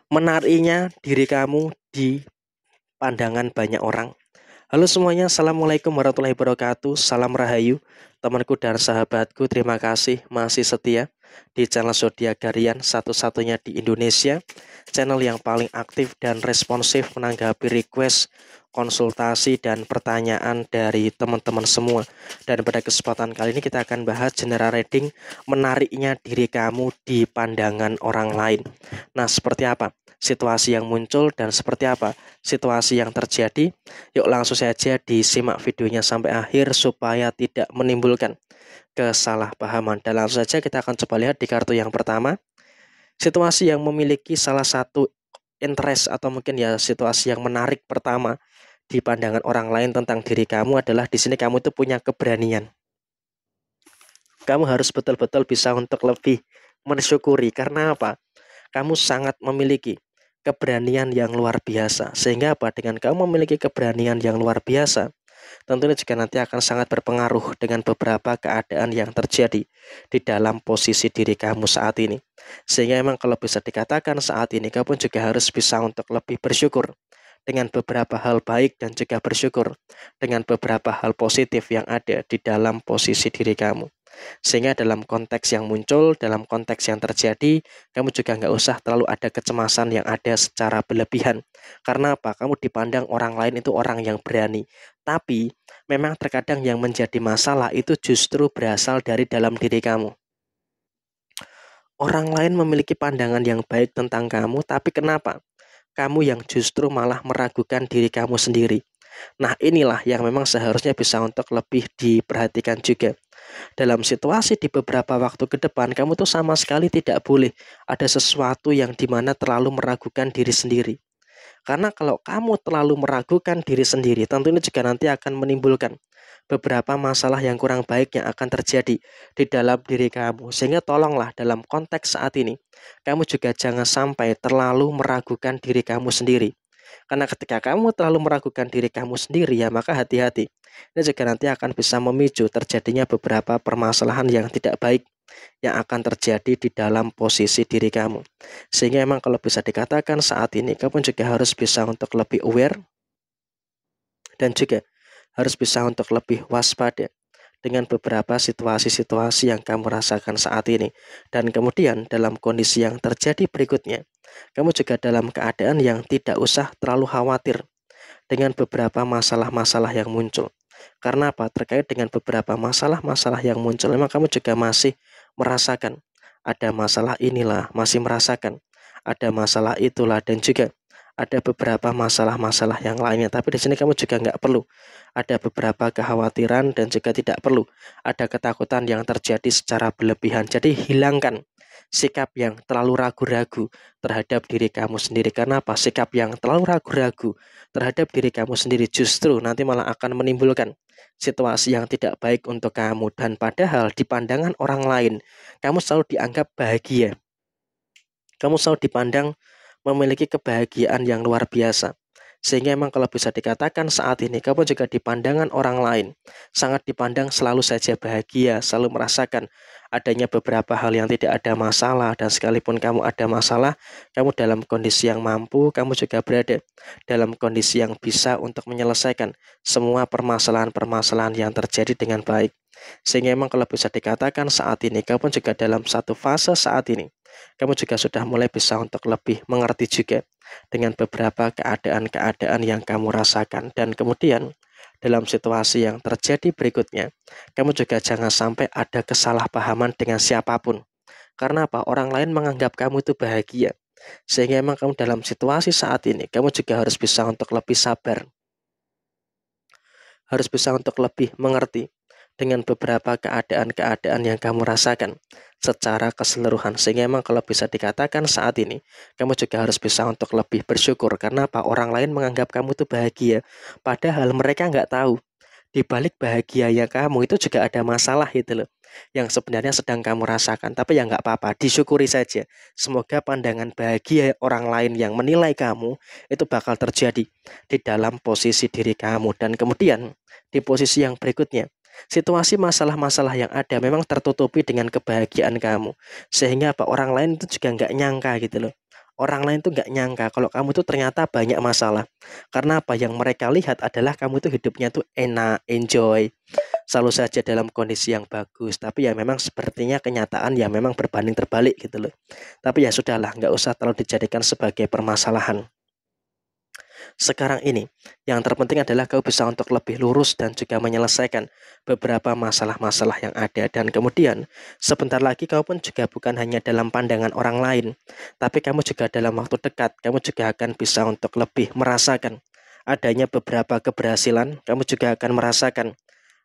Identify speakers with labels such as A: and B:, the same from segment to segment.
A: menariknya diri kamu di pandangan banyak orang. Halo semuanya, Assalamualaikum warahmatullahi wabarakatuh. Salam Rahayu, temanku dan sahabatku. Terima kasih masih setia di channel Zodiak Harian, satu-satunya di Indonesia, channel yang paling aktif dan responsif menanggapi request, konsultasi, dan pertanyaan dari teman-teman semua. Dan pada kesempatan kali ini kita akan bahas general reading, menariknya diri kamu di pandangan orang lain. Nah, seperti apa situasi yang muncul dan seperti apa situasi yang terjadi? Yuk langsung saja disimak videonya sampai akhir supaya tidak menimbulkan kesalahpahaman. Dan langsung saja kita akan coba lihat di kartu yang pertama. Situasi yang memiliki salah satu interest atau mungkin ya situasi yang menarik pertama di pandangan orang lain tentang diri kamu adalah di sini kamu itu punya keberanian. Kamu harus betul-betul bisa untuk lebih mensyukuri. Karena apa? Kamu sangat memiliki keberanian yang luar biasa. Sehingga apa? Dengan kamu memiliki keberanian yang luar biasa, tentunya juga nanti akan sangat berpengaruh dengan beberapa keadaan yang terjadi di dalam posisi diri kamu saat ini. Sehingga memang kalau bisa dikatakan saat ini kamu juga harus bisa untuk lebih bersyukur dengan beberapa hal baik dan juga bersyukur dengan beberapa hal positif yang ada di dalam posisi diri kamu. Sehingga dalam konteks yang muncul, dalam konteks yang terjadi, kamu juga nggak usah terlalu ada kecemasan yang ada secara berlebihan. Karena apa? Kamu dipandang orang lain itu orang yang berani. Tapi memang terkadang yang menjadi masalah itu justru berasal dari dalam diri kamu. Orang lain memiliki pandangan yang baik tentang kamu, tapi kenapa? Kamu yang justru malah meragukan diri kamu sendiri. Nah, inilah yang memang seharusnya bisa untuk lebih diperhatikan juga. Dalam situasi di beberapa waktu ke depan, kamu tuh sama sekali tidak boleh ada sesuatu yang dimana terlalu meragukan diri sendiri. Karena kalau kamu terlalu meragukan diri sendiri, tentunya juga nanti akan menimbulkan beberapa masalah yang kurang baik yang akan terjadi di dalam diri kamu. Sehingga tolonglah dalam konteks saat ini, kamu juga jangan sampai terlalu meragukan diri kamu sendiri. Karena ketika kamu terlalu meragukan diri kamu sendiri, ya maka hati-hati. Ini juga nanti akan bisa memicu terjadinya beberapa permasalahan yang tidak baik yang akan terjadi di dalam posisi diri kamu. Sehingga memang kalau bisa dikatakan saat ini kamu juga harus bisa untuk lebih aware dan juga harus bisa untuk lebih waspada dengan beberapa situasi-situasi yang kamu rasakan saat ini. Dan kemudian dalam kondisi yang terjadi berikutnya, kamu juga dalam keadaan yang tidak usah terlalu khawatir dengan beberapa masalah-masalah yang muncul. Karena apa? Terkait dengan beberapa masalah-masalah yang muncul, memang kamu juga masih merasakan ada masalah inilah, masih merasakan ada masalah itulah, dan juga ada beberapa masalah-masalah yang lainnya. Tapi di sini kamu juga nggak perlu ada beberapa kekhawatiran dan juga tidak perlu ada ketakutan yang terjadi secara berlebihan. Jadi hilangkan sikap yang terlalu ragu-ragu terhadap diri kamu sendiri. Karena apa? Sikap yang terlalu ragu-ragu terhadap diri kamu sendiri justru nanti malah akan menimbulkan situasi yang tidak baik untuk kamu. Dan padahal di pandangan orang lain, kamu selalu dianggap bahagia. Kamu selalu dipandang memiliki kebahagiaan yang luar biasa. Sehingga memang kalau bisa dikatakan saat ini kamu juga di pandangan orang lain sangat dipandang selalu saja bahagia, selalu merasakan adanya beberapa hal yang tidak ada masalah. Dan sekalipun kamu ada masalah, kamu dalam kondisi yang mampu, kamu juga berada dalam kondisi yang bisa untuk menyelesaikan semua permasalahan-permasalahan yang terjadi dengan baik. Sehingga memang kalau bisa dikatakan saat ini kamu juga dalam satu fase saat ini kamu juga sudah mulai bisa untuk lebih mengerti juga dengan beberapa keadaan-keadaan yang kamu rasakan. Dan kemudian dalam situasi yang terjadi berikutnya, kamu juga jangan sampai ada kesalahpahaman dengan siapapun. Karena apa? Orang lain menganggap kamu itu bahagia. Sehingga memang kamu dalam situasi saat ini, kamu juga harus bisa untuk lebih sabar. Harus bisa untuk lebih mengerti dengan beberapa keadaan-keadaan yang kamu rasakan secara keseluruhan. Sehingga memang kalau bisa dikatakan saat ini, kamu juga harus bisa untuk lebih bersyukur. Karena apa? Orang lain menganggap kamu itu bahagia, padahal mereka nggak tahu di balik bahagianya kamu itu juga ada masalah itu loh, yang sebenarnya sedang kamu rasakan. Tapi ya nggak apa-apa, disyukuri saja. Semoga pandangan bahagia orang lain yang menilai kamu itu bakal terjadi di dalam posisi diri kamu. Dan kemudian di posisi yang berikutnya, situasi masalah-masalah yang ada memang tertutupi dengan kebahagiaan kamu. Sehingga apa? Orang lain itu juga nggak nyangka gitu loh. orang lain tuh nggak nyangka kalau kamu tuh ternyata banyak masalah. Karena apa yang mereka lihat adalah kamu tuh hidupnya tuh enak, enjoy, selalu saja dalam kondisi yang bagus. Tapi ya memang sepertinya kenyataan ya memang berbanding terbalik gitu loh. Tapi ya sudahlah, nggak usah terlalu dijadikan sebagai permasalahan. Sekarang ini, yang terpenting adalah kau bisa untuk lebih lurus dan juga menyelesaikan beberapa masalah-masalah yang ada. Dan kemudian, sebentar lagi kau pun juga bukan hanya dalam pandangan orang lain, tapi kamu juga dalam waktu dekat, kamu juga akan bisa untuk lebih merasakan adanya beberapa keberhasilan, kamu juga akan merasakan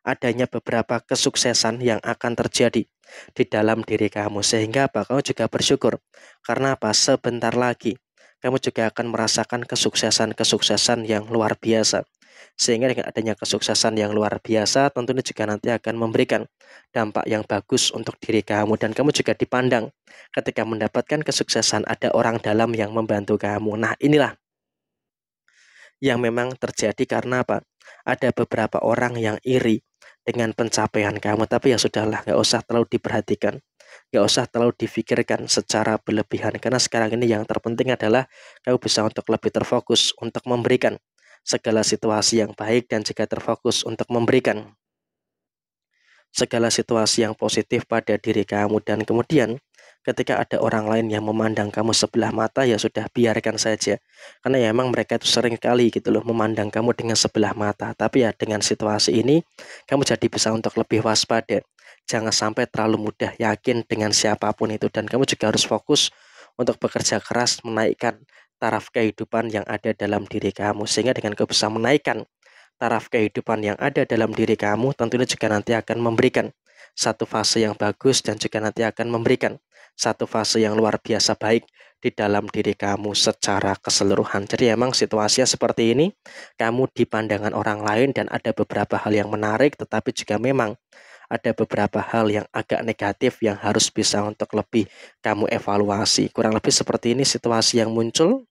A: adanya beberapa kesuksesan yang akan terjadi di dalam diri kamu. Sehingga apa? Kamu juga bersyukur. Karena apa? Sebentar lagi kamu juga akan merasakan kesuksesan-kesuksesan yang luar biasa. Sehingga dengan adanya kesuksesan yang luar biasa, tentunya juga nanti akan memberikan dampak yang bagus untuk diri kamu. Dan kamu juga dipandang ketika mendapatkan kesuksesan, ada orang dalam yang membantu kamu. Nah, inilah yang memang terjadi karena apa? Ada beberapa orang yang iri dengan pencapaian kamu, tapi ya sudahlah, nggak usah terlalu diperhatikan, nggak usah terlalu difikirkan secara berlebihan, karena sekarang ini yang terpenting adalah kamu bisa untuk lebih terfokus untuk memberikan segala situasi yang baik dan juga terfokus untuk memberikan segala situasi yang positif pada diri kamu. Dan kemudian ketika ada orang lain yang memandang kamu sebelah mata, ya sudah, biarkan saja, karena ya emang mereka itu sering kali gitu loh memandang kamu dengan sebelah mata. Tapi ya dengan situasi ini kamu jadi bisa untuk lebih waspada, jangan sampai terlalu mudah yakin dengan siapapun itu. Dan kamu juga harus fokus untuk bekerja keras menaikkan taraf kehidupan yang ada dalam diri kamu, sehingga dengan kamu bisa menaikkan taraf kehidupan yang ada dalam diri kamu, tentunya juga nanti akan memberikan satu fase yang bagus dan juga nanti akan memberikan satu fase yang luar biasa baik di dalam diri kamu secara keseluruhan. Jadi emang situasinya seperti ini, kamu di pandangan orang lain dan ada beberapa hal yang menarik, tetapi juga memang ada beberapa hal yang agak negatif yang harus bisa untuk lebih kamu evaluasi. Kurang lebih seperti ini situasi yang muncul.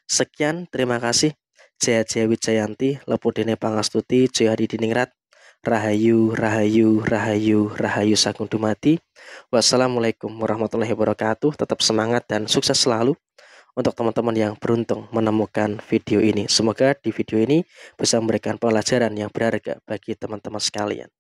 A: Sekian, terima kasih. Jaya Jaya Wijayanti, Lepudene Pangastuti, Jaya Hadi Diningrat, Rahayu, Rahayu, Rahayu, Rahayu Sagung Dumadi. Wassalamualaikum warahmatullahi wabarakatuh. Tetap semangat dan sukses selalu untuk teman-teman yang beruntung menemukan video ini. Semoga di video ini bisa memberikan pelajaran yang berharga bagi teman-teman sekalian.